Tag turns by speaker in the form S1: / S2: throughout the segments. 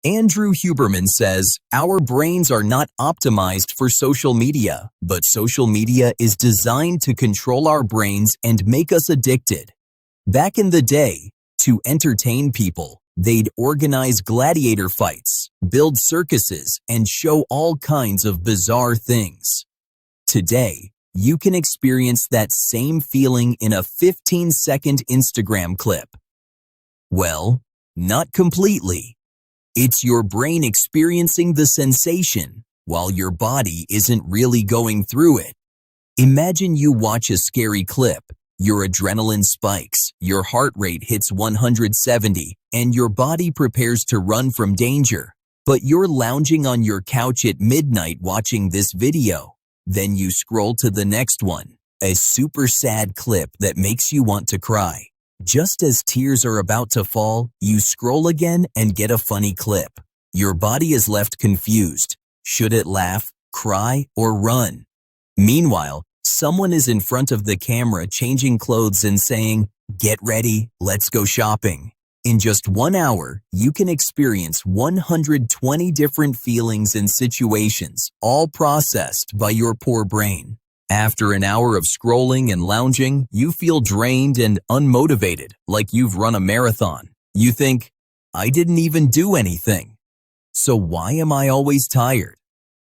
S1: Andrew Huberman says, our brains are not optimized for social media, but social media is designed to control our brains and make us addicted. Back in the day, to entertain people, they'd organize gladiator fights, build circuses, and show all kinds of bizarre things. Today, you can experience that same feeling in a 15-second Instagram clip. Well, not completely. It's your brain experiencing the sensation while your body isn't really going through it. Imagine you watch a scary clip. Your adrenaline spikes, your heart rate hits 170, and your body prepares to run from danger. But you're lounging on your couch at midnight watching this video. Then you scroll to the next one, a super sad clip that makes you want to cry. Just as tears are about to fall, you scroll again and get a funny clip. Your body is left confused. Should it laugh, cry, or run? Meanwhile, someone is in front of the camera changing clothes and saying, "Get ready, let's go shopping." In just 1 hour, you can experience 120 different feelings and situations, all processed by your poor brain. After an hour of scrolling and lounging, you feel drained and unmotivated, like you've run a marathon. You think, I didn't even do anything. So why am I always tired?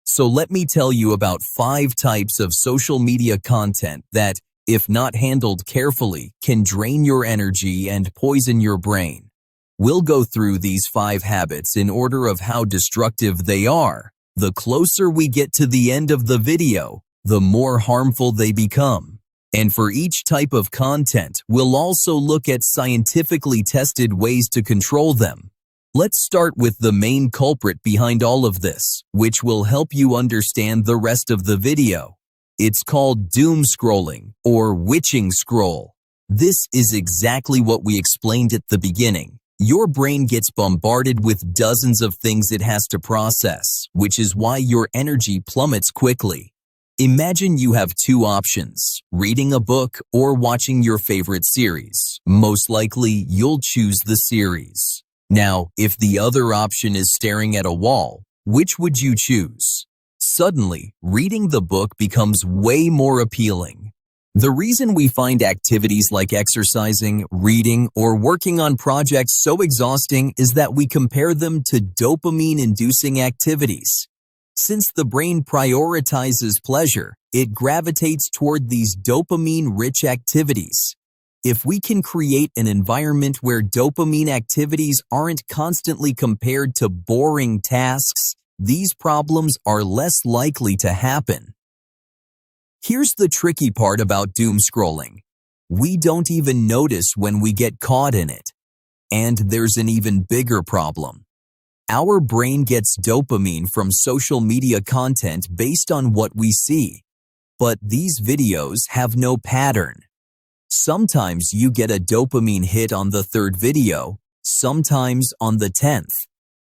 S1: So let me tell you about 5 types of social media content that, if not handled carefully, can drain your energy and poison your brain. We'll go through these 5 habits in order of how destructive they are. The closer we get to the end of the video, the more harmful they become. And for each type of content, we'll also look at scientifically tested ways to control them. Let's start with the main culprit behind all of this, which will help you understand the rest of the video. It's called doom scrolling or witching scroll. This is exactly what we explained at the beginning. Your brain gets bombarded with dozens of things it has to process, which is why your energy plummets quickly. Imagine you have 2 options, reading a book or watching your favorite series. Most likely, you'll choose the series. Now, if the other option is staring at a wall, which would you choose? Suddenly, reading the book becomes way more appealing. The reason we find activities like exercising, reading, or working on projects so exhausting is that we compare them to dopamine-inducing activities. Since the brain prioritizes pleasure, it gravitates toward these dopamine-rich activities. If we can create an environment where dopamine activities aren't constantly compared to boring tasks, these problems are less likely to happen. Here's the tricky part about doom scrolling. We don't even notice when we get caught in it. And there's an even bigger problem. Our brain gets dopamine from social media content based on what we see. But these videos have no pattern. Sometimes you get a dopamine hit on the 3rd video, sometimes on the 10th.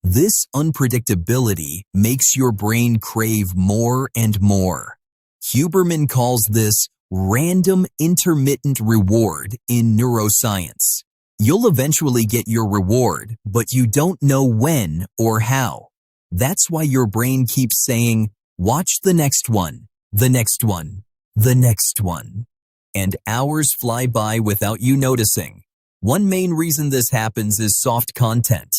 S1: This unpredictability makes your brain crave more and more. Huberman calls this random intermittent reward in neuroscience. You'll eventually get your reward, but you don't know when or how. That's why your brain keeps saying, watch the next one, the next one, the next one. And hours fly by without you noticing. One main reason this happens is soft content.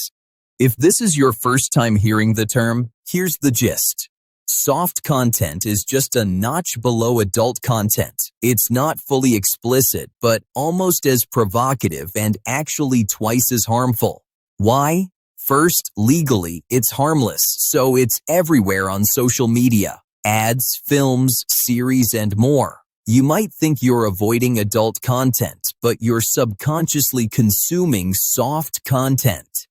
S1: If this is your first time hearing the term, here's the gist. Soft content is just a notch below adult content. It's not fully explicit, but almost as provocative and actually twice as harmful. Why? First, legally, it's harmless, so it's everywhere on social media. Ads, films, series, and more. You might think you're avoiding adult content, but you're subconsciously consuming soft content.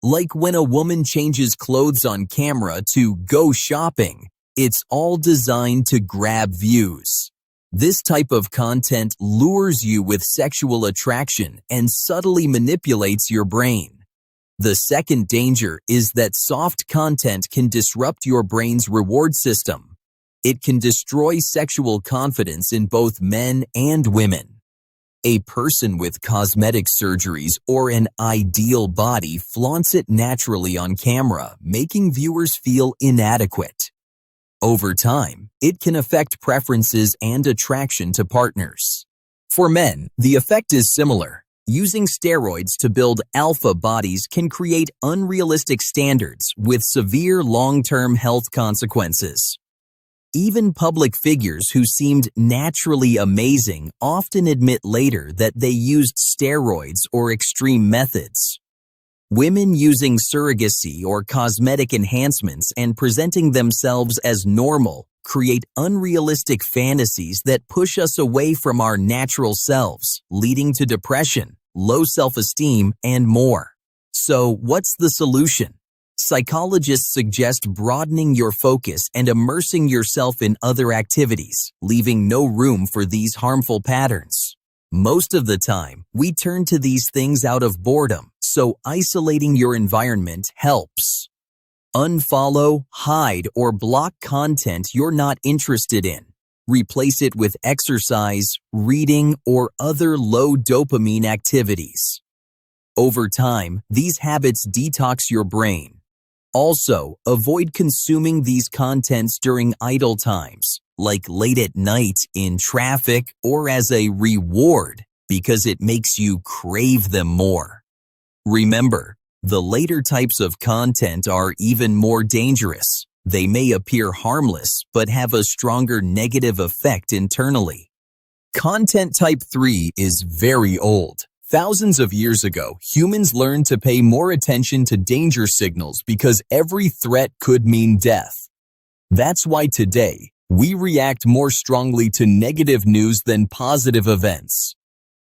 S1: Like when a woman changes clothes on camera to go shopping, it's all designed to grab views. This type of content lures you with sexual attraction and subtly manipulates your brain. The second danger is that soft content can disrupt your brain's reward system. It can destroy sexual confidence in both men and women. A person with cosmetic surgeries or an ideal body flaunts it naturally on camera, making viewers feel inadequate. Over time, it can affect preferences and attraction to partners. For men, the effect is similar. Using steroids to build alpha bodies can create unrealistic standards with severe long-term health consequences. Even public figures who seemed naturally amazing often admit later that they used steroids or extreme methods. Women using surrogacy or cosmetic enhancements and presenting themselves as normal create unrealistic fantasies that push us away from our natural selves, leading to depression, low self-esteem, and more. So, what's the solution? Psychologists suggest broadening your focus and immersing yourself in other activities, leaving no room for these harmful patterns. Most of the time, we turn to these things out of boredom, so isolating your environment helps. Unfollow, hide, or block content you're not interested in. Replace it with exercise, reading, or other low dopamine activities. Over time, these habits detox your brain. Also, avoid consuming these contents during idle times, like late at night in traffic or as a reward, because it makes you crave them more. Remember, the later types of content are even more dangerous. They may appear harmless, but have a stronger negative effect internally. Content type 3 is very old. Thousands of years ago, humans learned to pay more attention to danger signals because every threat could mean death. That's why today, we react more strongly to negative news than positive events.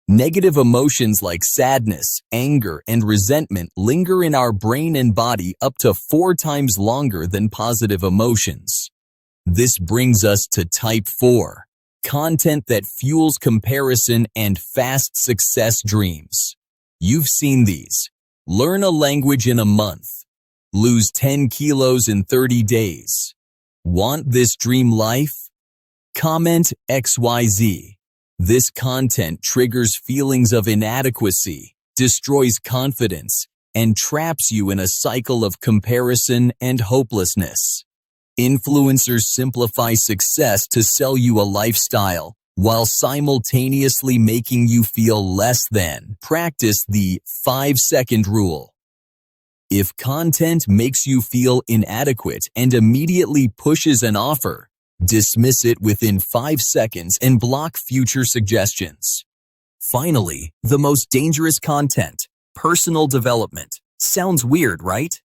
S1: Negative emotions like sadness, anger, and resentment linger in our brain and body up to 4 times longer than positive emotions. This brings us to type 4. Content that fuels comparison and fast success dreams. You've seen these. Learn a language in a month. Lose 10 kilos in 30 days. Want this dream life? Comment XYZ. This content triggers feelings of inadequacy, destroys confidence, and traps you in a cycle of comparison and hopelessness. Influencers simplify success to sell you a lifestyle, while simultaneously making you feel less than. Practice the 5-second rule. If content makes you feel inadequate and immediately pushes an offer, dismiss it within 5 seconds and block future suggestions. Finally, the most dangerous content, personal development. Sounds weird, right?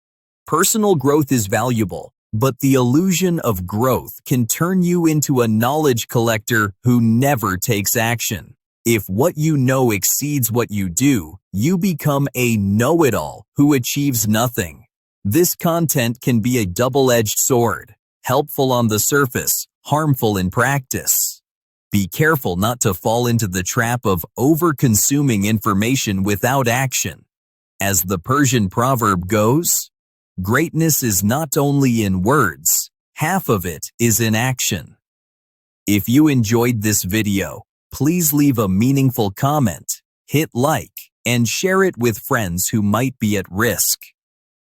S1: Personal growth is valuable, but the illusion of growth can turn you into a knowledge collector who never takes action. If what you know exceeds what you do, you become a know-it-all who achieves nothing. This content can be a double-edged sword. Helpful on the surface, harmful in practice. Be careful not to fall into the trap of over-consuming information without action. As the Persian proverb goes, greatness is not only in words, half of it is in action. If you enjoyed this video, please leave a meaningful comment, hit like, and share it with friends who might be at risk.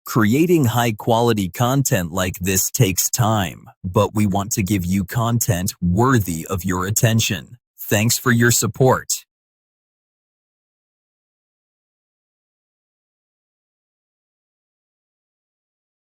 S1: Creating high-quality content like this takes time, but we want to give you content worthy of your attention. Thanks for your support.